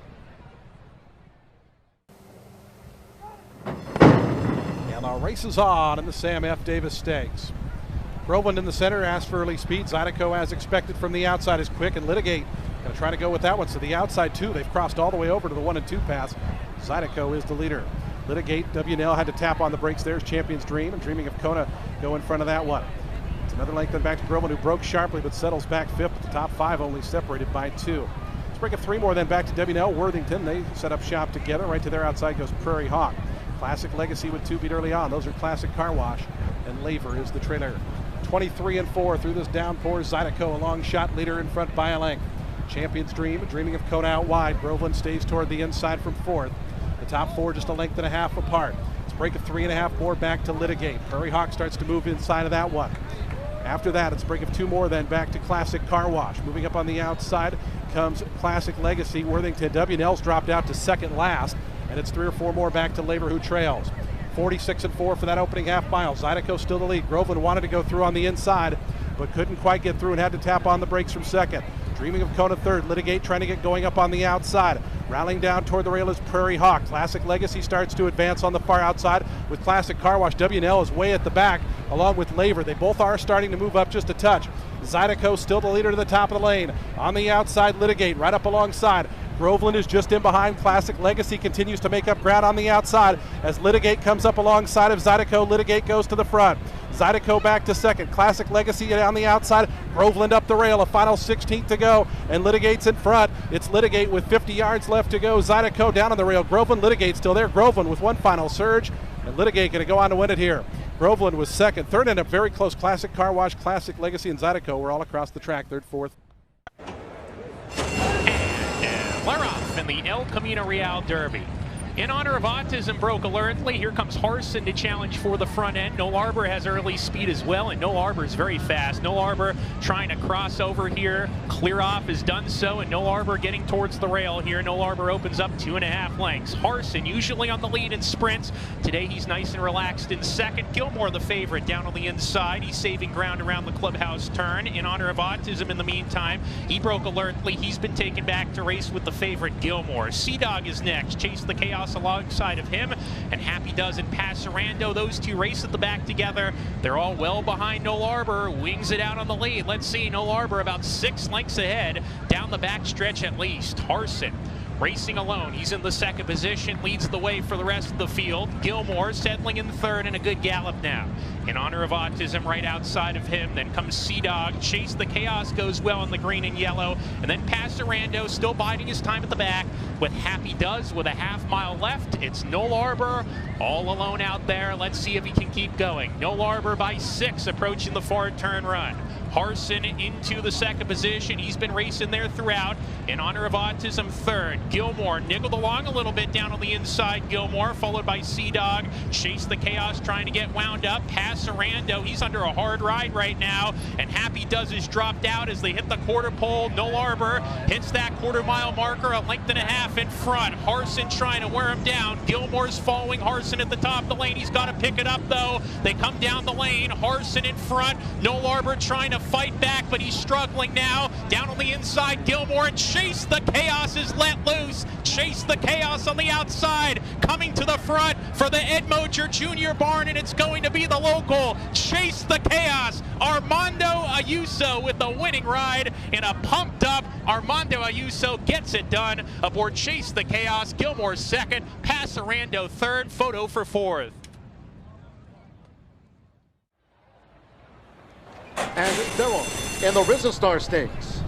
Speaker 12: And the race is on in the Sam F. Davis Stakes. Groveland in the center, asked for early speed. Zydeco, as expected, from the outside is quick, and Litigate going to try to go with that one. So the outside 2, they've crossed all the way over to the 1 and 2 pass. Zydeco is the leader. Litigate, WNL had to tap on the brakes there as Champion's Dream, and Dreaming of Kona go in front of that one. It's another length then back to Groveland, who broke sharply but settles back 5th. The top 5 only separated by 2. Let's break up 3 more then back to WNL. Worthington, they set up shop together. Right to their outside goes Prairie Hawk. Classic Legacy with 2 beat early on. Those are Classic Car Wash, and Laver is the trailer. 23 and 4 through this downpour. Zydeco, a long shot leader in front by a length. Champion's Dream, Dreaming of Kona out wide. Groveland stays toward the inside from 4th. The top 4 just a length and a half apart. Let's break of 3.5 more back to Litigate. Prairie Hawk starts to move inside of that one. After that, it's a break of 2 more then back to Classic Car Wash. Moving up on the outside comes Classic Legacy. Worthington W&L's dropped out to second last, and it's 3 or 4 more back to Labor, who trails. 46-4 for that opening half mile. Zydeco still the lead. Groveland wanted to go through on the inside, but couldn't quite get through and had to tap on the brakes from second. Dreaming of Kona third. Litigate trying to get going up on the outside. Rallying down toward the rail is Prairie Hawk. Classic Legacy starts to advance on the far outside with Classic Car Wash. W&L is way at the back along with Labor. They both are starting to move up just a touch. Zydeco still the leader to the top of the lane. On the outside, Litigate right up alongside. Groveland is just in behind. Classic Legacy continues to make up ground on the outside as Litigate comes up alongside of Zydeco. Litigate goes to the front. Zydeco back to second. Classic Legacy on the outside. Groveland up the rail. A final 16th to go, and Litigate's in front. It's Litigate with 50 yards left to go. Zydeco down on the rail. Groveland, Litigate still there. Groveland with one final surge, and Litigate going to go on to win it here. Groveland was second. Third ended up very close. Classic Car Wash, Classic Legacy, and Zydeco were all across the track. Third, fourth.
Speaker 13: We're off in the El Camino Real Derby. In honor of autism, broke alertly. Here comes Harson to challenge for the front end. No Arbor has early speed as well, and No Arbor is very fast. No Arbor trying to cross over here. Clear off has done so, and No Arbor getting towards the rail here. No Arbor opens up 2.5 lengths. Harson usually on the lead in sprints. Today he's nice and relaxed in second. Gilmore the favorite down on the inside. He's saving ground around the clubhouse turn. In honor of autism in the meantime, he broke alertly. He's been taken back to race with the favorite Gilmore. Sea Dog is next. Chase the Chaos alongside of him, and Happy Does and Passerando. Those two race at the back together. They're all well behind No Arbor. Wings it out on the lead. Let's see, No Arbor about 6 lengths ahead down the back stretch at least. Harson racing alone. He's in the second position, leads the way for the rest of the field. Gilmore settling in third and a good gallop now. In honor of autism right outside of him. Then comes Sea Dog. Chase the Chaos goes well in the green and yellow. And then Passerando still biding his time at the back with Happy Does with a half mile left. It's No Arbor all alone out there. Let's see if he can keep going. No Arbor by 6 approaching the far turn run. Harson into the second position. He's been racing there throughout. In honor of autism, third. Gilmore niggled along a little bit down on the inside. Gilmore followed by Sea Dog. Chase the Chaos trying to get wound up. Passerando, he's under a hard ride right now. And Happy Does is dropped out as they hit the quarter pole. No Arbor hits that quarter-mile marker, 1.5 lengths in front. Harson trying to wear him down. Gilmore's following Harson at the top of the lane. He's got to pick it up though. They come down the lane. Harson in front. No Arbor trying to fight back, but he's struggling now. Down on the inside, Gilmore, and Chase the Chaos is let loose. Chase the Chaos on the outside, coming to the front for the Ed Mojer Jr. barn, and it's going to be the local Chase the Chaos. Armando Ayuso with the winning ride, and a pumped up Armando Ayuso gets it done aboard Chase the Chaos. Gilmore second, Passerando third, Photo for fourth.
Speaker 11: And they're off in the Risen Star Stakes.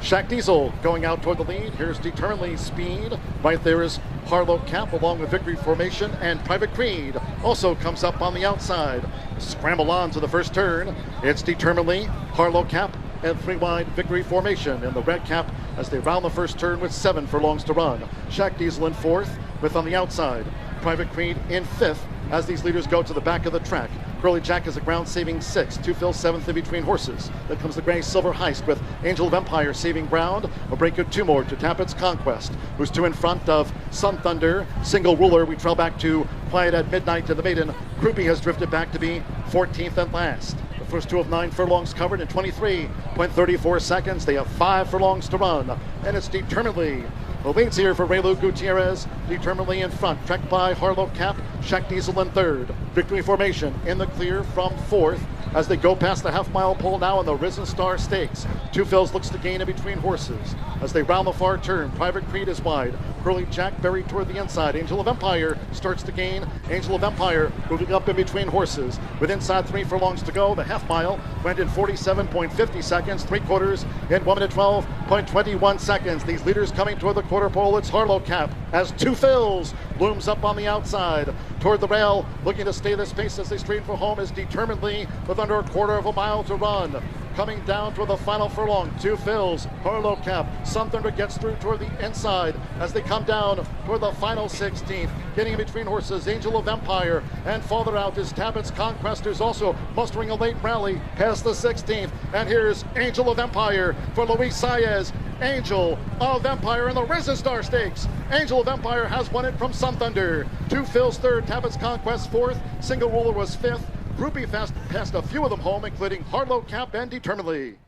Speaker 11: Shaq Diesel going out toward the lead. Here's Determinedly Speed. Right there is Harlow Cap along with Victory Formation, and Private Creed also comes up on the outside. Scramble on to the first turn. It's Determinedly, Harlow Cap, and 3 wide Victory Formation in the red cap as they round the first turn with 7 furlongs to run. Shaq Diesel in fourth, with on the outside Private Creed in fifth as these leaders go to the back of the track. Curly Jack is a ground-saving 6. 2 Phil 7th in between horses. Then comes the gray silver heist with Angel of Empire saving ground. A break of 2 more to Tappett's Conquest, who's 2 in front of Sun Thunder. Single Ruler, we trail back to Quiet at Midnight, and the maiden Croupy has drifted back to be 14th and last. The first 2 of 9 furlongs covered in 23.34 seconds. They have 5 furlongs to run, and it's Determinedly. The leads here for Raylu Gutierrez, Determinedly in front, tracked by Harlow Cap, Shaq Diesel in third. Victory Formation in the clear from fourth as they go past the half-mile pole now in the Risen Star Stakes. 2 Phils looks to gain in between horses as they round the far turn. Private Creed is wide. Curly Jack buried toward the inside. Angel of Empire starts to gain. Angel of Empire moving up in between horses. With inside 3 furlongs to go, the half-mile went in 47.50 seconds. 3/4 in 1 minute 12.21 seconds. These leaders coming toward the quarter pole. It's Harlow Cap as 2 Phils looms up on the outside. Toward the rail, looking to stay this pace as they straighten for home is Determinedly with under a 1/4 mile to run. Coming down toward the final furlong, 2 Phils, Harlow Cap. Sun Thunder gets through toward the inside as they come down toward the final 16th. Getting in between horses, Angel of Empire, and farther out is Tappett's Conquest, who's also mustering a late rally past the 16th. And here's Angel of Empire for Luis Saez.
Speaker 8: Angel of Empire in the Risen Star Stakes. Angel of Empire has won it from Sun Thunder. 2 Phil's third, Tabit's Conquest fourth, Single Ruler was fifth. Groupie passed a few of them home, including Harlow, Camp, and Determinedly.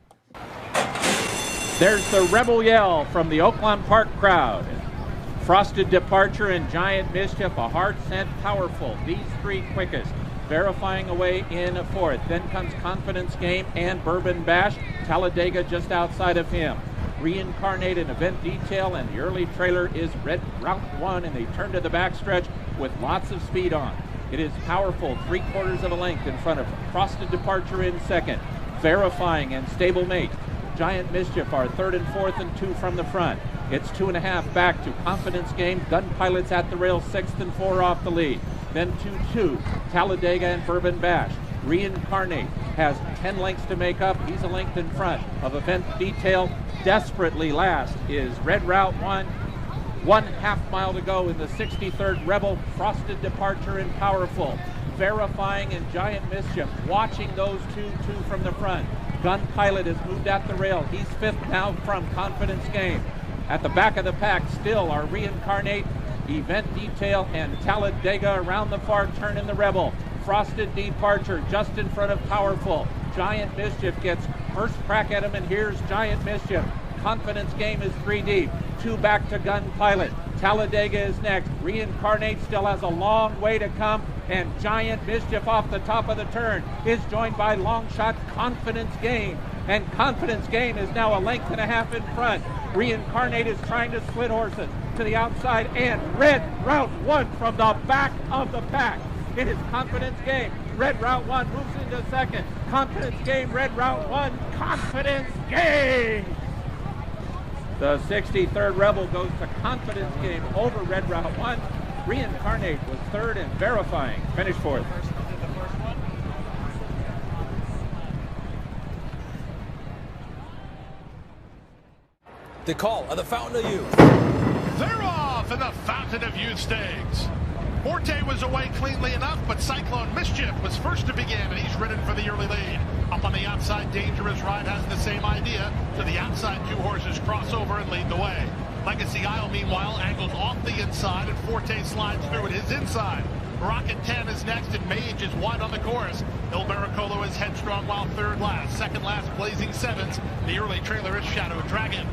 Speaker 9: There's the Rebel Yell from the Oakland Park crowd. Frosted Departure and Giant Mischief, a hard scent, powerful. These 3 quickest. Verifying away in a fourth. Then comes Confidence Game and Bourbon Bash. Talladega just outside of him. Reincarnate and Event Detail, and the early trailer is Red Route 1, and they turn to the backstretch with lots of speed on. It is powerful, 3/4 of a length in front of Frosted Departure in second. Verifying and Stablemate. Giant Mischief are third and fourth, and 2 from the front. It's 2.5 back to Confidence Game. Gun Pilots at the rail, 6th and 4 off the lead. Then 2-2, Talladega and Bourbon Bash. Reincarnate has 10 lengths to make up. He's a length in front of Event Detail. Desperately last is Red Route 1. 1/2 mile to go in the 63rd Rebel. Frosted Departure and Powerful. Verifying and Giant Mischief. Watching those 2 from the front. Gun Pilot has moved at the rail. He's 5th now from Confidence Game. At the back of the pack still are Reincarnate, Event Detail, and Talladega around the far turn in the Rebel. Frosted Departure just in front of Powerful. Giant Mischief gets first crack at him, and here's Giant Mischief. Confidence Game is 3 deep. 2 back to Gun Pilot. Talladega is next. Reincarnate still has a long way to come, and Giant Mischief off the top of the turn is joined by long shot Confidence Game. And Confidence Game is now a 1.5 lengths in front. Reincarnate is trying to split horses to the outside, and Red Route 1 from the back of the pack. It is Confidence Game. Red Route 1 moves into second. Confidence Game, Red Route 1, Confidence Game! The 63rd Rebel goes to Confidence Game over Red Route 1. Reincarnate was third, and Verifying finished fourth.
Speaker 14: The call of the Fountain of Youth.
Speaker 3: They're off in the Fountain of Youth Stakes. Forte was away cleanly enough, but Cyclone Mischief was first to begin, and he's ridden for the early lead. Up on the outside, Dangerous Ride has the same idea. To the outside, 2 horses cross over and lead the way. Legacy Isle, meanwhile, angles off the inside, and Forte slides through at his inside. Rocket 10 is next, and Mage is wide on the course. Il Baracolo is headstrong while third last. Second last, Blazing Sevens. The early trailer is Shadow Dragon.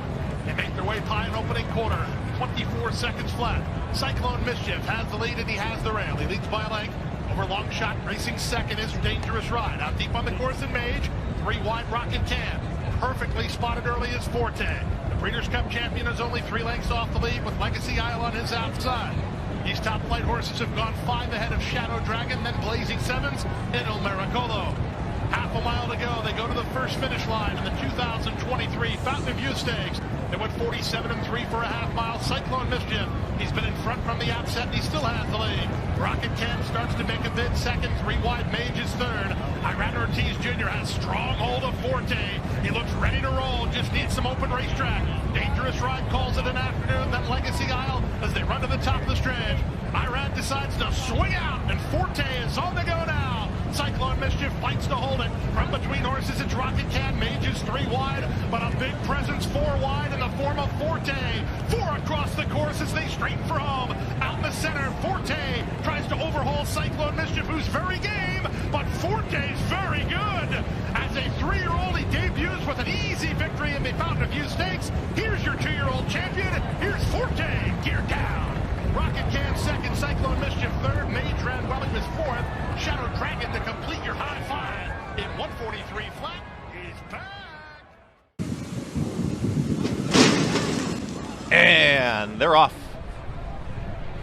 Speaker 3: They make their way by an opening quarter. 24 seconds flat. Cyclone Mischief has the lead, and he has the rail. He leads by a length. Over long shot, racing second is Dangerous Ride. Out deep on the course in Mage. 3 wide, Rocket 10. Perfectly spotted early is Forte. The Breeders' Cup champion is only 3 lengths off the lead, with Legacy Isle on his outside. These top flight horses have gone 5 ahead of Shadow Dragon, then Blazing Sevens, and Il Miracolo. Half a mile to go. They go to the first finish line in the 2023 Fountain of Youth Stakes. They went 47 and 3 for a half mile. Cyclone Mischief, he's been in front from the outset, and he still has the lead. Rocket 10 starts to make a bid second. 3 wide, Mage is third. Iran Ortiz Jr. has strong hold of Forte. He looks ready to roll, just needs some open racetrack. Dangerous Ride calls it an afternoon, then Legacy Isle as they run to the top of the stretch. Iran decides to swing out, and Forte is on the go now. Cyclone Mischief fights to hold it. From between horses, it's Rocket Can. Mage is 3 wide, but a big presence 4 wide in the form of Forte. 4 across the course as they straighten for home. Out in the center, Forte tries to overhaul Cyclone Mischief, who's very game, but Forte's very good. As a 3-year-old, he debuts with an easy victory in the Fountain of Youth Stakes. Here's your 2-year-old champion. Here's Forte, geared down. Rocket Can second, Cyclone Mischief third, Mage ran well, he was fourth. Shadow Dragon to complete your high five in 143 flat. He's back.
Speaker 10: And they're off.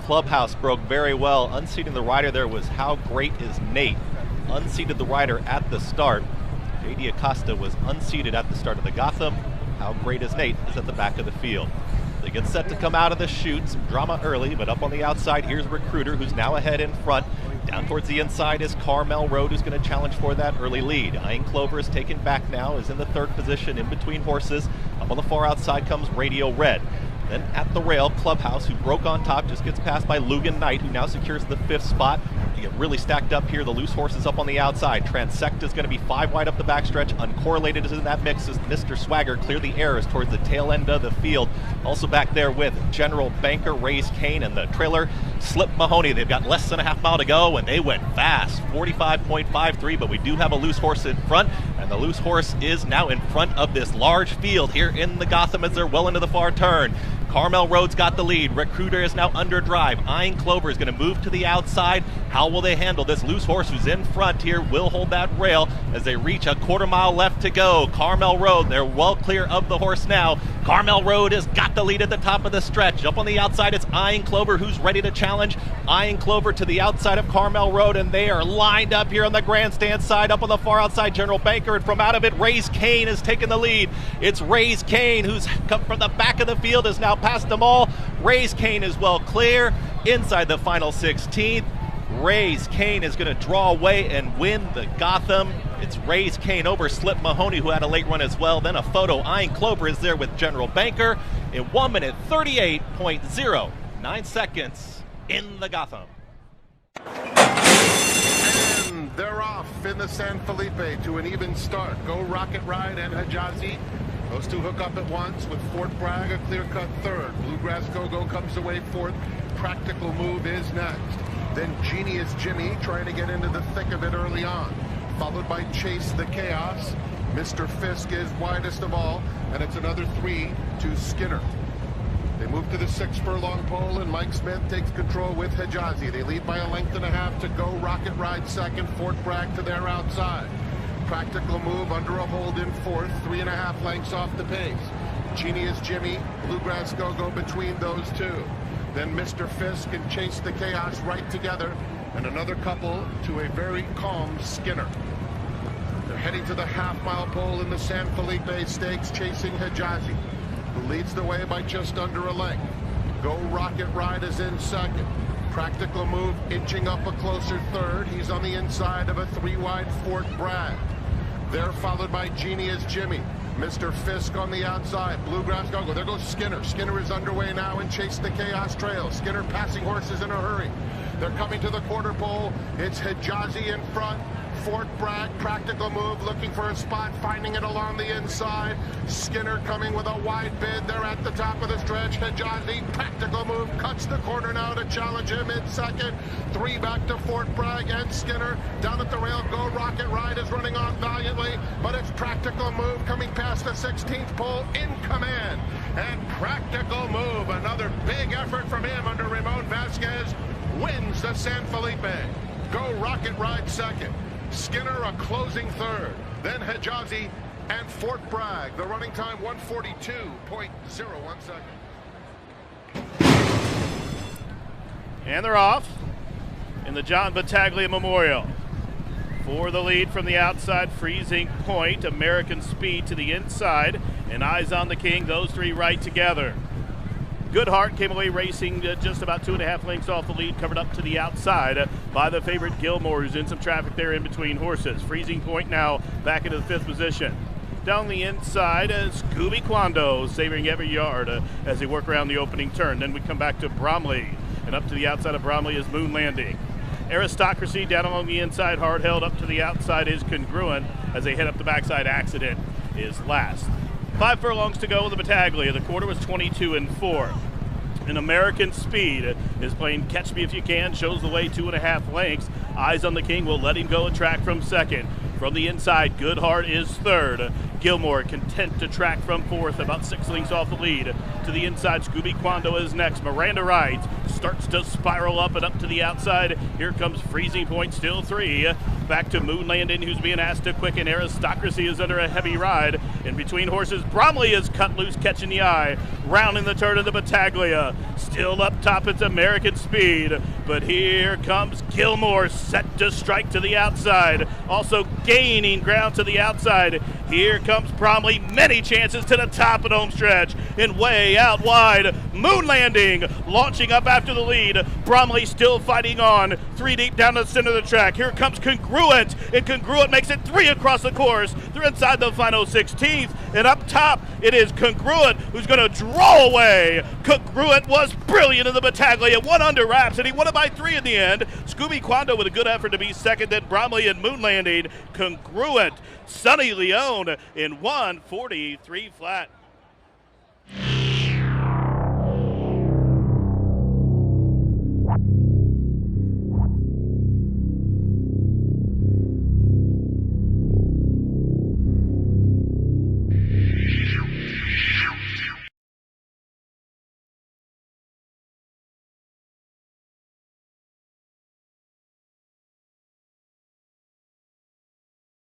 Speaker 10: Clubhouse broke very well. Unseating the rider there was How Great Is Nate. Unseated the rider at the start. J.D. Acosta was unseated at the start of the Gotham. How Great Is Nate is at the back of the field. They get set to come out of the chute. Some drama early, but up on the outside, here's Recruiter, who's now ahead in front. Down towards the inside is Carmel Road, who's going to challenge for that early lead. Eyeing Clover is taken back now, is in the third position in between horses. Up on the far outside comes Radio Red. Then at the rail, Clubhouse, who broke on top, just gets passed by Lugan Knight, who now secures the 5th spot. get really stacked up here. The loose horses up on the outside. Transect is going to be 5 wide up the backstretch. Uncorrelated is in that mix as Mr. Swagger clear the airs towards the tail end of the field. Also back there with General Banker, Raise Kane, and the trailer Slip Mahoney. They've got less than a half mile to go, and they went fast, 45.53, but we do have a loose horse in front, and the loose horse is now in front of this large field here in the Gotham as they're well into the far turn. Carmel Road's got the lead. Recruiter is now under drive. Eyeing Clover is going to move to the outside. How will they handle this loose horse who's in front here? Will hold that rail as they reach a quarter mile left to go. Carmel Road, they're well clear of the horse now. Carmel Road has got the lead at the top of the stretch. Up on the outside, it's Eyeing Clover who's ready to challenge. Eyeing Clover to the outside of Carmel Road, and they are lined up here on the grandstand side. Up on the far outside, General Banker, and from out of it, Raise Kane has taken the lead. It's Raise Kane who's come from the back of the field, has now passed them all. Raise Kane is well clear inside the final 16th. Raise Kane is going to draw away and win the Gotham. It's Raise Kane over Slip Mahoney, who had a late run as well. Then a photo. Eyeing Clover is there with General Banker in 1 minute 38.09 seconds in the Gotham.
Speaker 3: And they're off in the San Felipe to an even start. Go Rocket Ride and Hijazi. Those two hook up at once with Fort Bragg a clear-cut third. Bluegrass Go-Go comes away fourth. Practical Move is next. Then Genius Jimmy trying to get into the thick of it early on. Followed by Chase the Chaos. Mr. Fisk is widest of all, and it's another 3 to Skinner. They move to the 6 furlong pole, and Mike Smith takes control with Hijazi. They lead by a length and a half to Go Rocket Ride second. Fort Bragg to their outside. Practical Move under a hold in fourth, 3.5 lengths off the pace. Genius Jimmy, Bluegrass Go-Go between those two. Then Mr. Fisk and Chase the Chaos right together, and another couple to a very calm Skinner. They're heading to the half-mile pole in the San Felipe Stakes, chasing Hijazi, who leads the way by just under a length. Go Rocket Ride is in second. Practical Move inching up a closer third. He's on the inside of a 3-wide Fort Bragg. They're followed by Genius Jimmy. Mr. Fisk on the outside. Bluegrass Go-Go. There goes Skinner. Skinner is underway now and Chase the Chaos trail. Skinner passing horses in a hurry. They're coming to the quarter pole. It's Hijazi in front. Fort Bragg, Practical Move looking for a spot, finding it along the inside. Skinner coming with a wide bid. They're at the top of the stretch. Hijazi, Practical Move cuts the corner now to challenge him in second. 3 back to Fort Bragg and Skinner. Down at the rail, Go Rocket Ride is running on valiantly, but it's Practical Move coming past the 16th pole in command. And Practical Move, another big effort from him under Ramon Vasquez, wins the San Felipe. Go Rocket Ride second. Skinner a closing third. Then Hijazi and Fort Bragg. The running time 1:42.01 seconds.
Speaker 15: And they're off in the John Battaglia Memorial. For the lead from the outside, Freezing Point, American Speed to the inside, and Eyes on the King, those 3 right together. Good Heart came away racing just about 2.5 lengths off the lead, covered up to the outside by the favorite Gilmore, who's in some traffic there in between horses. Freezing Point now back into the 5th position. Down the inside, Scooby Quando savoring every yard as they work around the opening turn. Then we come back to Bromley, and up to the outside of Bromley is Moon Landing. Aristocracy down along the inside, hard held. Up to the outside is Congruent as they head up the backside. Accident is last. 5 furlongs to go with the Battaglia. The quarter was 22-4. An American Speed is playing Catch Me If You Can, shows the way 2.5 lengths. Eyes on the King will let him go a track from second. From the inside, Good Heart is third. Gilmore content to track from fourth, about 6 lengths off the lead. To the inside, Scooby Quando is next. Miranda Rides starts to spiral up and up to the outside. Here comes Freezing Point, still 3. Back to Moon Landing, who's being asked to quicken. Aristocracy is under a heavy ride. In between horses, Bromley is cut loose, catching the eye. Round in the turn of the Battaglia. Still up top, it's American Speed. But here comes Gilmore, set to strike to the outside. Also gaining ground to the outside. Here comes Bromley, many chances to the top of the home stretch. And way out wide, Moon Landing launching up after the lead. Bromley still fighting on. 3 deep down the center of the track. Here comes Congruent, and Congruent makes it 3 across the course. They're inside the final 16th, and up top it is Congruent who's going to roll away. Congruent was brilliant in the Battaglia, one under wraps, and he won it by 3 in the end. Scooby Quando with a good effort to be second, then Bromley and Moon Landing. Congruent, Sonny Leone in 1:43 flat.